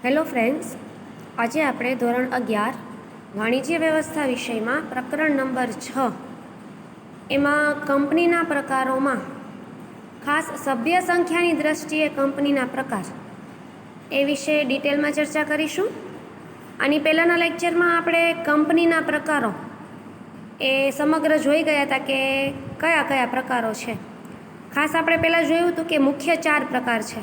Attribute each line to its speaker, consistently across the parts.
Speaker 1: Hello friends, આજે આપણે ધોરણ 11 વાણિજ્ય વ્યવસ્થા વિષયમાં પ્રકરણ નંબર 6 એમાં કંપનીના પ્રકારોમાં ખાસ સભ્ય સંખ્યાની દ્રષ્ટિએ કંપનીના પ્રકાર એ વિશે ડિટેલમાં ચર્ચા કરીશું. આની પહેલાંના લેક્ચરમાં આપણે કંપનીના પ્રકારો એ સમગ્ર જોઈ ગયા હતા કે કયા કયા પ્રકારો છે. ખાસ આપણે પહેલાં જોયું હતું કે મુખ્ય 4 પ્રકાર છે.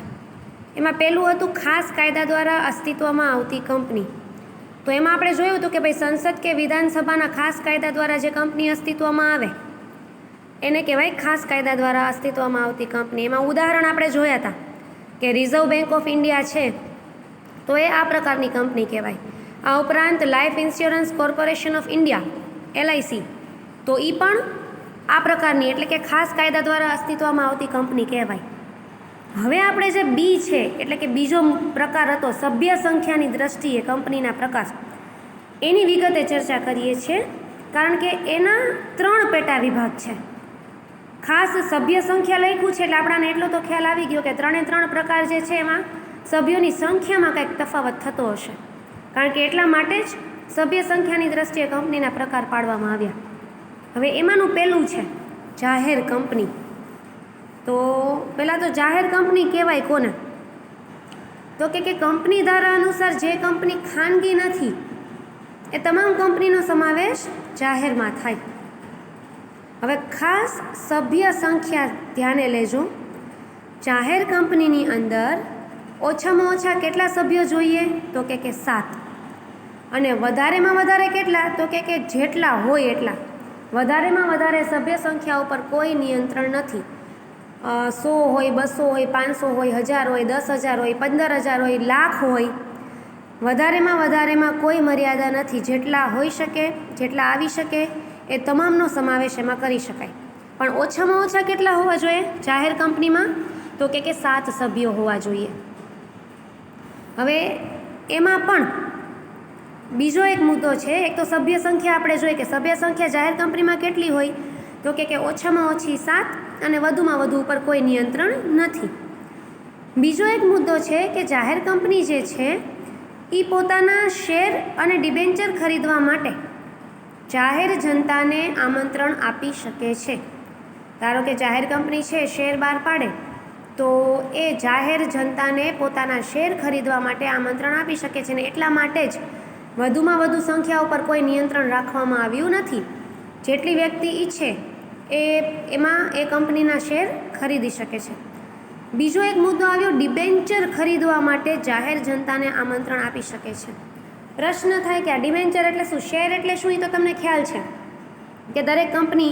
Speaker 1: એમાં પહેલું હતું ખાસ કાયદા દ્વારા અસ્તિત્વમાં આવતી કંપની. તો એમાં આપણે જોયું હતું કે ભાઈ સંસદ કે વિધાનસભાના ખાસ કાયદા દ્વારા જે કંપની અસ્તિત્વમાં આવે એને કહેવાય ખાસ કાયદા દ્વારા અસ્તિત્વમાં આવતી કંપની. એમાં ઉદાહરણ આપણે જોયા હતા કે રિઝર્વ બેંક ઓફ ઇન્ડિયા છે તો એ આ પ્રકારની કંપની કહેવાય. આ ઉપરાંત life insurance corporation of India LIC તો એ પણ આ પ્રકારની એટલે કે ખાસ કાયદા દ્વારા અસ્તિત્વમાં આવતી કંપની કહેવાય. હવે આપણે જે બી છે એટલે કે બીજો પ્રકાર હતો સભ્ય સંખ્યાની દ્રષ્ટિએ કંપનીના પ્રકાર, એની વિગતે ચર્ચા કરીએ છીએ કારણ કે એના 3 પેટા વિભાગ છે. ખાસ સભ્ય સંખ્યા લખ્યું છે એટલે આપણાને એટલો તો ખ્યાલ આવી ગયો કે 3 પ્રકાર જે છે એમાં સભ્યોની સંખ્યામાં કંઈક તફાવત થતો હશે, કારણ કે એટલા માટે જ સભ્ય સંખ્યાની દ્રષ્ટિએ કંપનીના પ્રકાર પાડવામાં આવ્યા. હવે એમાંનું પહેલું છે જાહેર કંપની. તો પહેલાં તો જાહેર કંપની કહેવાય કોને? તો કે કંપની ધારા અનુસાર જે કંપની ખાનગી નથી એ તમામ કંપનીનો સમાવેશ જાહેરમાં થાય. હવે ખાસ સભ્ય સંખ્યા ધ્યાને લેજો. જાહેર કંપનીની અંદર ઓછામાં ઓછા કેટલા સભ્યો જોઈએ? તો કે 7. અને વધારેમાં વધારે કેટલા? તો કે જેટલા હોય એટલા. વધારેમાં વધારે સભ્ય સંખ્યા ઉપર કોઈ નિયંત્રણ નથી. 100 હોય, 200 હોય, 500 હોય, 1000 હોય, 10,000 હોય, 15,000 હોય, લાખ હોય, વધારેમાં વધારેમાં કોઈ મર્યાદા નથી. જેટલા હોઈ શકે, જેટલા આવી શકે એ તમામનો સમાવેશ એમાં કરી શકાય. પણ ઓછામાં ઓછા કેટલા હોવા જોઈએ જાહેર કંપનીમાં? તો કે 7 સભ્યો હોવા જોઈએ. હવે એમાં પણ બીજો એક મુદ્દો છે. એક તો સભ્ય સંખ્યા આપણે જોઈએ કે સભ્ય સંખ્યા જાહેર કંપનીમાં કેટલી હોય? તો કે ઓછામાં ઓછી 7 અને વધુમાં વધુ ઉપર કોઈ નિયંત્રણ નથી. બીજો એક મુદ્દો છે કે જાહેર કંપની જે છે એ પોતાના શેર અને ડિબેન્ચર ખરીદવા માટે જાહેર જનતાને આમંત્રણ આપી શકે છે. ધારો કે જાહેર કંપની છે શેર બહાર પાડે તો એ જાહેર જનતાને પોતાના શેર ખરીદવા માટે આમંત્રણ આપી શકે છે. ને એટલા માટે જ વધુમાં વધુ સંખ્યા ઉપર કોઈ નિયંત્રણ રાખવામાં આવ્યું નથી. જેટલી વ્યક્તિ ઈચ્છે એમાં એ કંપનીના શેર ખરીદી શકે છે. બીજો એક મુદ્દો આવ્યો ડિબેન્ચર ખરીદવા માટે જાહેર જનતાને આમંત્રણ આપી શકે છે. પ્રશ્ન થાય કે આ ડિબેન્ચર એટલે શું, શેર એટલે શું? એ તો તમને ખ્યાલ છે કે દરેક કંપની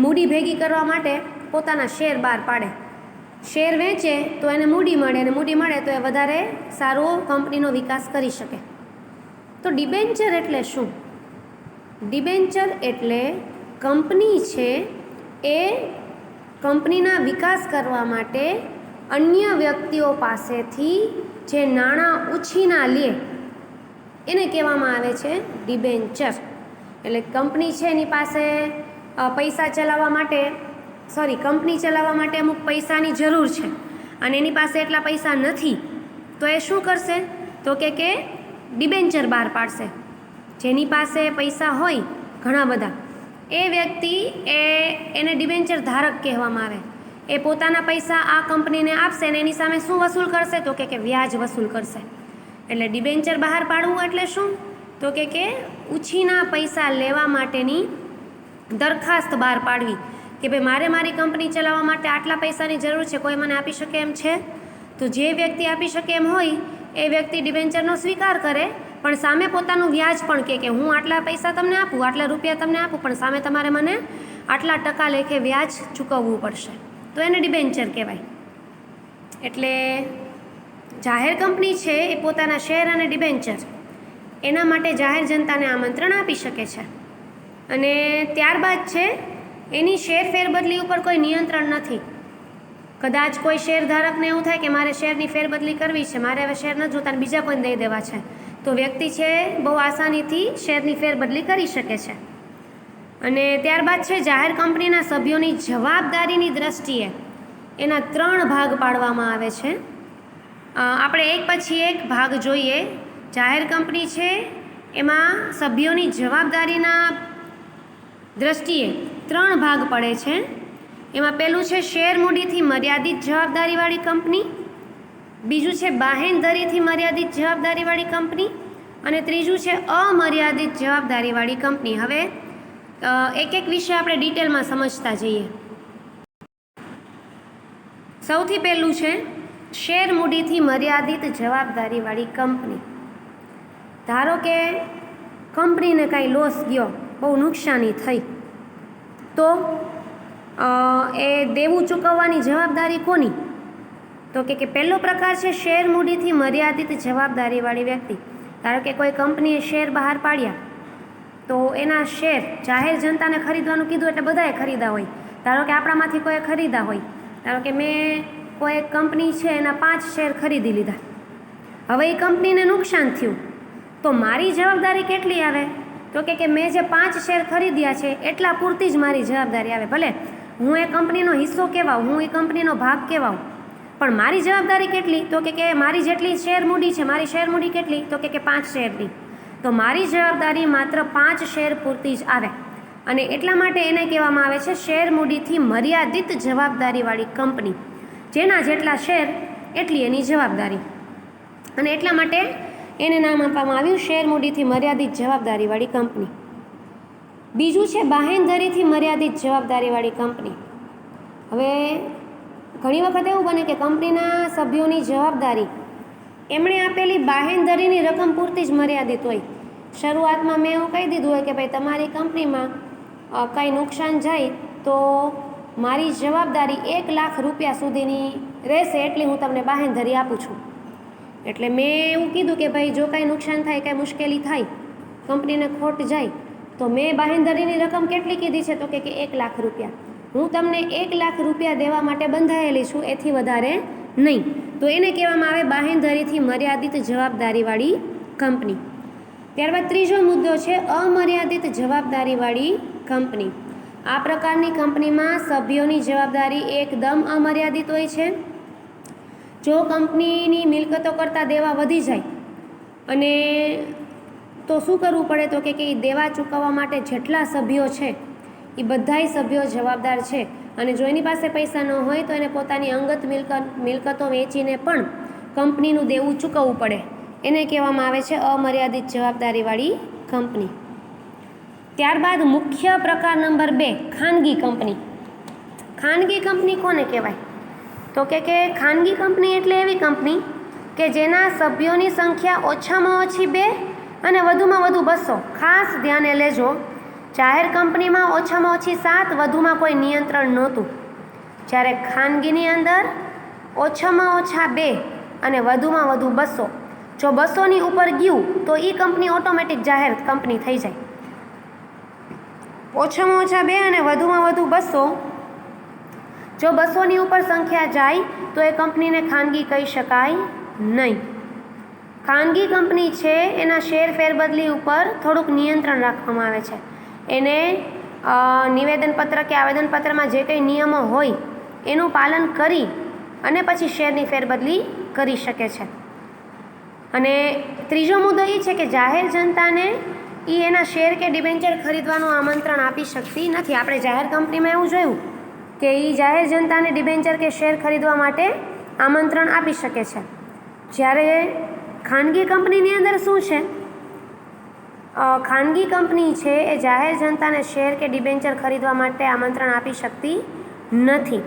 Speaker 1: મૂડી ભેગી કરવા માટે પોતાના શેર બહાર પાડે. શેર વેચે તો એને મૂડી મળે અને મૂડી મળે તો એ વધારે સારો કંપનીનો વિકાસ કરી શકે. તો ડિબેન્ચર એટલે શું? ડિબેન્ચર એટલે કંપની છે એ કંપનીના વિકાસ કરવા માટે અન્ય વ્યક્તિઓ પાસેથી જે નાણાં ઉછીના લે એને કહેવામાં આવે છે ડિબેન્ચર. એટલે કંપની છે એની પાસે પૈસા ચલાવવા માટે કંપની ચલાવવા માટે અમુક પૈસાની જરૂર છે અને એની પાસે એટલા પૈસા નથી તો એ શું કરશે? તો કે ડિબેન્ચર બહાર પાડશે. જેની પાસે પૈસા હોય ઘણા બધા એ વ્યક્તિ એને ડિબેન્ચર ધારક કહેવામાં આવે. એ પોતાના પૈસા આ કંપનીને આપશે ને એની સામે શું વસૂલ કરશે? તો કે વ્યાજ વસૂલ કરશે. એટલે ડિબેન્ચર બહાર પાડવું એટલે શું? તો કે ઉછીના પૈસા લેવા માટેની દરખાસ્ત બહાર પાડવી કે ભાઈ મારે મારી કંપની ચલાવવા માટે આટલા પૈસાની જરૂર છે, કોઈ મને આપી શકે એમ છે? તો જે વ્યક્તિ આપી શકે એમ હોય એ વ્યક્તિ ડિબેન્ચરનો સ્વીકાર કરે, પણ સામે પોતાનું વ્યાજ પણ કે હું આટલા પૈસા તમને આપું, આટલા રૂપિયા તમને આપું, પણ સામે તમારે મને આટલા ટકા લેખે વ્યાજ ચૂકવવું પડશે. તો એને ડિબેન્ચર કહેવાય. એટલે જાહેર કંપની છે એ પોતાના શેર અને ડિબેન્ચર એના માટે જાહેર જનતાને આમંત્રણ આપી શકે છે. અને ત્યારબાદ છે એની શેર ફેરબદલી ઉપર કોઈ નિયંત્રણ નથી. કદાચ કોઈ શેરધારકને એવું થાય કે મારે શેરની ફેરબદલી કરવી છે, મારે હવે શેર ન જોતા બીજા કોઈને દઈ દેવા છે, તો વ્યક્તિ છે બહુ આસાનીથી શેરની ફેરબદલી કરી શકે છે. અને ત્યારબાદ છે જાહેર કંપનીના સભ્યોની જવાબદારીની દ્રષ્ટિએ એના 3 ભાગ પાડવામાં આવે છે. આપણે એક પછી એક ભાગ જોઈએ. જાહેર કંપની છે એમાં સભ્યોની જવાબદારીના દ્રષ્ટિએ 3 ભાગ પડે છે. એમાં પહેલું છે શેર મૂડીથી મર્યાદિત જવાબદારીવાળી કંપની, બીજું છે બાહેંધરીથી મર્યાદિત જવાબદારીવાળી કંપની અને ત્રીજું છે અમર્યાદિત જવાબદારીવાળી કંપની. હવે એક એક વિશે આપણે ડિટેલમાં સમજતા જઈએ. સૌથી પહેલું છે શેર મૂડીથી મર્યાદિત જવાબદારીવાળી કંપની. ધારો કે કંપનીને કાંઈ લોસ ગયો, બહુ નુકસાની થઈ, તો એ દેવું ચૂકવવાની જવાબદારી કોની? તો કે પહેલો પ્રકાર છે શેર મૂડીથી મર્યાદિત જવાબદારીવાળી વ્યક્તિ. ધારો કે કોઈ કંપનીએ શેર બહાર પાડ્યા, તો એના શેર જાહેર જનતાને ખરીદવાનું કીધું એટલે બધાએ ખરીદા હોય. ધારો કે આપણામાંથી કોઈએ ખરીદા હોય, ધારો કે મેં કોઈ એક કંપની છે એના 5 શેર ખરીદી લીધા. હવે એ કંપનીને નુકસાન થયું, તો મારી જવાબદારી કેટલી આવે? તો કે મેં જે 5 શેર ખરીદ્યા છે એટલા પૂરતી જ મારી જવાબદારી આવે. ભલે હું એ કંપનીનો હિસ્સો કહેવાઉં, હું એ કંપનીનો ભાગ કહેવાઉં, પણ મારી જવાબદારી કેટલી? તો કે મારી જેટલી શેર મૂડી છે, મારી શેર મૂડી કેટલી? તો કે 5 શેરની. તો મારી જવાબદારી માત્ર 5 શેર પૂરતી જ આવે, અને એટલા માટે એને કહેવામાં આવે છે શેર મૂડીથી મર્યાદિત જવાબદારીવાળી કંપની. જેના જેટલા શેર એટલી એની જવાબદારી, અને એટલા માટે એને નામ આપવામાં આવ્યું શેર મૂડીથી મર્યાદિત જવાબદારીવાળી કંપની. બીજું છે બાહેંધરીથી મર્યાદિત જવાબદારીવાળી કંપની. હવે ઘણી વખત એવું બને કે કંપનીના સભ્યોની જવાબદારી એમણે આપેલી બાહેંધરીની રકમ પૂરતી જ મર્યાદિત હોય. શરૂઆતમાં મેં એવું કહી દીધું હોય કે ભાઈ તમારી કંપનીમાં કાંઈ નુકસાન જાય તો મારી જવાબદારી 1 લાખ રૂપિયા સુધીની રહેશે, એટલી હું તમને બાહેંધરી આપું છું. એટલે મેં એવું કીધું કે ભાઈ જો કાંઈ નુકસાન થાય, કાંઈ મુશ્કેલી થાય, કંપનીને ખોટ જાય, તો મેં બાહેંધરીની રકમ કેટલી કીધી છે? તો કે 1 લાખ રૂપિયા. હું તમને 1 લાખ રૂપિયા દેવા માટે બંધાયેલી છું, એથી વધારે નહીં. તો એને કહેવામાં આવે બાહેંધરીથી મર્યાદિત જવાબદારીવાળી કંપની. ત્યારબાદ ત્રીજો મુદ્દો છે અમર્યાદિત જવાબદારીવાળી કંપની. આ પ્રકારની કંપનીમાં સભ્યોની જવાબદારી એકદમ અમર્યાદિત હોય છે. જો કંપનીની મિલકતો કરતાં દેવા વધી જાય અને તો શું કરવું પડે? તો કે એ દેવા ચૂકવવા માટે જેટલા સભ્યો છે એ બધાય સભ્યો જવાબદાર છે, અને જો એની પાસે પૈસા ન હોય તો એને પોતાની અંગત મિલકતો વેચીને પણ કંપનીનું દેવું ચૂકવવું પડે. એને કહેવામાં આવે છે અમર્યાદિત જવાબદારીવાળી કંપની. ત્યારબાદ મુખ્ય પ્રકાર નંબર 2 ખાનગી કંપની. ખાનગી કંપની કોને કહેવાય? તો કે ખાનગી કંપની એટલે એવી કંપની કે જેના સભ્યોની સંખ્યા ઓછામાં ઓછી 2 અને વધુમાં વધુ 200. ખાસ ધ્યાને લેજો, જાહેર કંપનીમાં ઓછામાં ઓછી 7, વધુમાં કોઈ નિયંત્રણ નહોતું. જ્યારે ખાનગીની અંદર ઓછામાં ઓછા 2 અને વધુમાં વધુ 200. જો 200ની ઉપર ગયું તો એ કંપની ઓટોમેટિક જાહેર કંપની થઈ જાય. ઓછામાં ઓછા 2 અને વધુમાં વધુ 200. જો 200ની ઉપર સંખ્યા જાય તો એ કંપનીને ખાનગી કહી શકાય નહીં. ખાનગી કંપની છે એના શેર ફેરબદલી ઉપર થોડુંક નિયંત્રણ રાખવામાં આવે છે. એને નિવેદનપત્ર કે આવેદનપત્રમાં જે કંઈ નિયમો હોય એનું પાલન કરી અને પછી શેરની ફેરબદલી કરી શકે છે. અને ત્રીજો મુદ્દો એ છે કે જાહેર જનતાને એના શેર કે ડિબેન્ચર ખરીદવાનું આમંત્રણ આપી શકતી નથી. આપણે જાહેર કંપનીમાં એવું જોયું કે એ જાહેર જનતાને ડિબેન્ચર કે શેર ખરીદવા માટે આમંત્રણ આપી શકે છે. જ્યારે ખાનગી કંપનીની અંદર શું છે? ખાનગી કંપની છે એ જાહેર જનતાને શેર કે ડિબેન્ચર ખરીદવા માટે આમંત્રણ આપી શકતી નથી,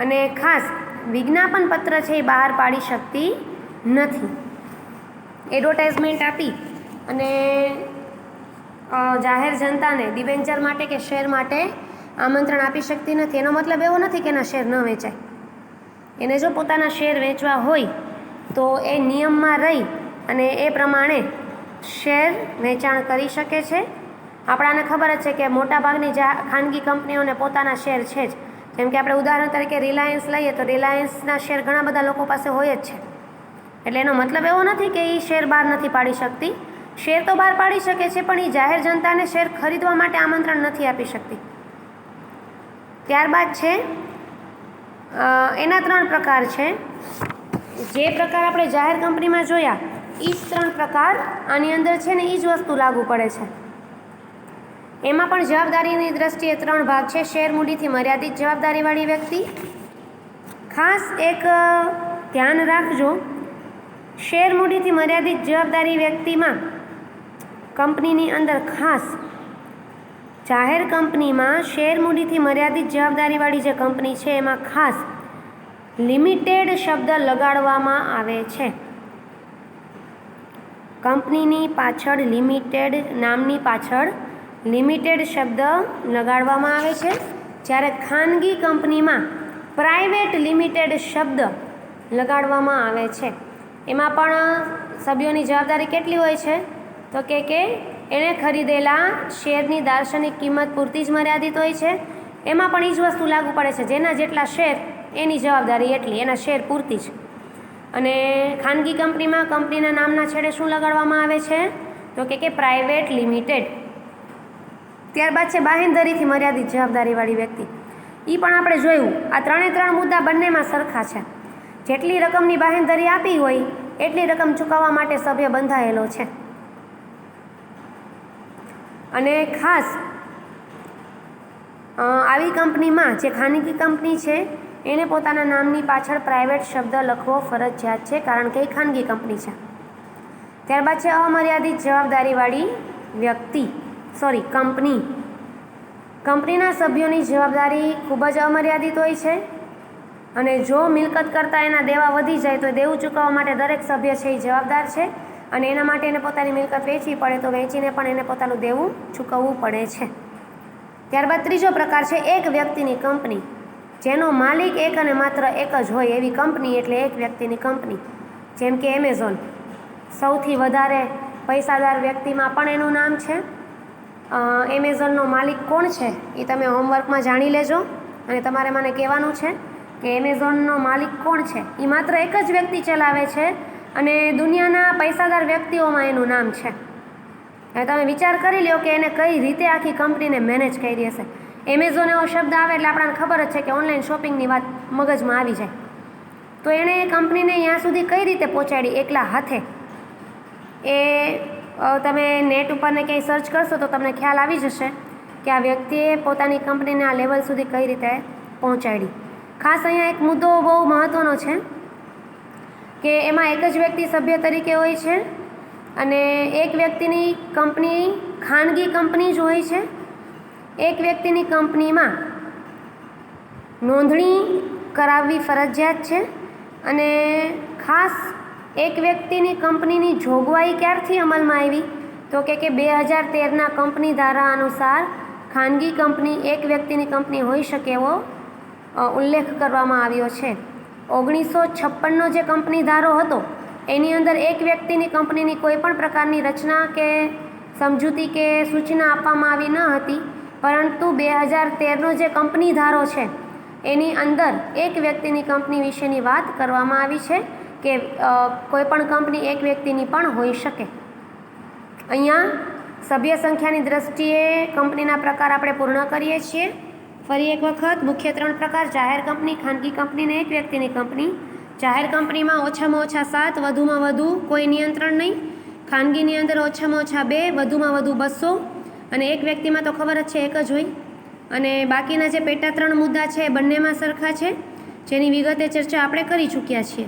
Speaker 1: અને ખાસ વિજ્ઞાપન પત્ર છે એ બહાર પાડી શકતી નથી. એડવર્ટાઇઝમેન્ટ આપી અને જાહેર જનતાને ડિબેન્ચર માટે કે શેર માટે આમંત્રણ આપી શકતી નથી. એનો મતલબ એવો નથી કે એના શેર ન વેચાય. એને જો પોતાના શેર વેચવા હોય તો એ નિયમમાં રહી અને એ પ્રમાણે શેર વેચાણ કરી શકે છે. આપણાને ખબર જ છે કે મોટાભાગની ખાનગી કંપનીઓને પોતાના શેર છે જ. જેમ કે આપણે ઉદાહરણ તરીકે રિલાયન્સ લઈએ તો રિલાયન્સના શેર ઘણા બધા લોકો પાસે હોય જ છે. એટલે એનો મતલબ એવો નથી કે એ શેર બહાર નથી પાડી શકતી. શેર તો બહાર પાડી શકે છે, પણ એ જાહેર જનતાને શેર ખરીદવા માટે આમંત્રણ નથી આપી શકતી. ત્યારબાદ છે એના 3 પ્રકાર છે. જે પ્રકાર આપણે જાહેર કંપનીમાં જોયા એ જ 3 પ્રકાર આની અંદર છે ને એ જ વસ્તુ લાગુ પડે છે. એમાં પણ જવાબદારીની દ્રષ્ટિએ 3 ભાગ છે. શેર મૂડીથી મર્યાદિત જવાબદારીવાળી વ્યક્તિ. ખાસ એક ધ્યાન રાખજો, શેર મૂડીથી મર્યાદિત જવાબદારી વ્યક્તિમાં કંપનીની અંદર ખાસ જાહેર કંપનીમાં શેર મૂડીથી મર્યાદિત જવાબદારીવાળી જે કંપની છે એમાં ખાસ લિમિટેડ શબ્દ લગાડવામાં આવે છે. કંપનીની પાછળ લિમિટેડ નામની પાછળ લિમિટેડ શબ્દ લગાડવામાં આવે છે. જ્યારે ખાનગી કંપનીમાં પ્રાઇવેટ લિમિટેડ શબ્દ લગાડવામાં આવે છે. એમાં પણ સભ્યોની જવાબદારી કેટલી હોય છે? તો કે એણે ખરીદેલા શેરની દાર્શનિક કિંમત પૂરતી જ મર્યાદિત હોય છે. એમાં પણ એ જ વસ્તુ લાગુ પડે છે, જેના જેટલા શેર એની જવાબદારી એટલી, એના શેર પૂરતી જ. અને ખાનગી કંપનીમાં કંપનીના નામના છેડે શું લગાડવામાં આવે છે? તો કે પ્રાઇવેટ લિમિટેડ. ત્યારબાદ છે બાહેંધરીથી મર્યાદિત જવાબદારીવાળી વ્યક્તિ. એ પણ આપણે જોયું, આ 3 મુદ્દા બંનેમાં સરખા છે. જેટલી રકમની બાહેંધરી આપી હોય એટલી રકમ ચૂકવવા માટે સભ્ય બંધાયેલો છે. અને ખાસ આવી કંપનીમાં જે ખાનગી કંપની છે એને પોતાના નામની પાછળ પ્રાઇવેટ શબ્દ લખવો ફરજિયાત છે, કારણ કે એ ખાનગી કંપની છે. ત્યારબાદ છે અમર્યાદિત જવાબદારીવાળી વ્યક્તિ કંપની. કંપનીના સભ્યોની જવાબદારી ખૂબ જ અમર્યાદિત હોય છે. અને જો મિલકત કરતાં એના દેવા વધી જાય તો દેવું ચૂકવવા માટે દરેક સભ્ય છે એ જવાબદાર છે. અને એના માટે એને પોતાની મિલકત વેચવી પડે તો વેચીને પણ એને પોતાનું દેવું ચૂકવવું પડે છે. ત્યારબાદ ત્રીજો પ્રકાર છે એક વ્યક્તિની કંપની. જેનો માલિક એક અને માત્ર એક જ હોય એવી કંપની એટલે એક વ્યક્તિની કંપની. જેમ કે એમેઝોન, સૌથી વધારે પૈસાદાર વ્યક્તિમાં પણ એનું નામ છે. એમેઝોનનો માલિક કોણ છે એ તમે હોમવર્કમાં જાણી લેજો. અને તમારે મને કહેવાનું છે કે એમેઝોનનો માલિક કોણ છે. એ માત્ર એક જ વ્યક્તિ ચલાવે છે અને દુનિયાના પૈસાદાર વ્યક્તિઓમાં એનું નામ છે. હવે તમે વિચાર કરી લો કે એને કઈ રીતે આખી કંપનીને મેનેજ કરી હશે. એમેઝોન એવો શબ્દ આવે એટલે આપણને ખબર જ છે કે ઓનલાઈન શોપિંગની વાત મગજમાં આવી જાય. તો એણે એ કંપનીને અહીંયા સુધી કઈ રીતે પહોંચાડી એકલા હાથે, એ તમે નેટ ઉપર ને ક્યાંય સર્ચ કરશો તો તમને ખ્યાલ આવી જશે કે આ વ્યક્તિએ પોતાની કંપનીને આ લેવલ સુધી કઈ રીતે પહોંચાડી. ખાસ અહીંયા એક મુદ્દો બહુ મહત્ત્વનો છે કે એમાં એક જ વ્યક્તિ સભ્ય તરીકે હોય છે અને એક વ્યક્તિની કંપની ખાનગી કંપની જ હોય છે. એક વ્યક્તિની કંપનીમાં નોંધણી કરાવવી ફરજિયાત છે. અને ખાસ એક વ્યક્તિની કંપનીની જોગવાઈ ક્યારથી અમલમાં આવી? તો કે 2013ના કંપની ધારા અનુસાર ખાનગી કંપની એક વ્યક્તિની કંપની હોઈ શકે એવો ઉલ્લેખ કરવામાં આવ્યો છે. 1956નો જે કંપની ધારો હતો એની અંદર એક વ્યક્તિની કંપનીની કોઈ પણ પ્રકારની રચના કે સમજૂતી કે સૂચના આપવામાં આવી ન હતી. પરંતુ 2013નો જે કંપની ધારો છે એની અંદર એક વ્યક્તિની કંપની વિશેની વાત કરવામાં આવી છે કે કોઈ પણ કંપની એક વ્યક્તિની પણ હોઈ શકે. અહીંયા સભ્ય સંખ્યાની દ્રષ્ટિએ કંપનીના પ્રકાર આપણે પૂર્ણ કરીએ છીએ. ફરી એક વખત મુખ્ય 3 પ્રકાર: જાહેર કંપની, ખાનગી કંપની ને એક વ્યક્તિની કંપની. જાહેર કંપનીમાં ઓછામાં ઓછા 7, વધુમાં વધુ કોઈ નિયંત્રણ નહીં. ખાનગીની અંદર ઓછામાં ઓછા 2, વધુમાં વધુ 200. અને એક વ્યક્તિમાં તો ખબર જ છે એક જ હોય. અને બાકીના જે પેટા 3 મુદ્દા છે એ બંનેમાં સરખા છે, જેની વિગતે ચર્ચા આપણે કરી ચૂક્યા છીએ.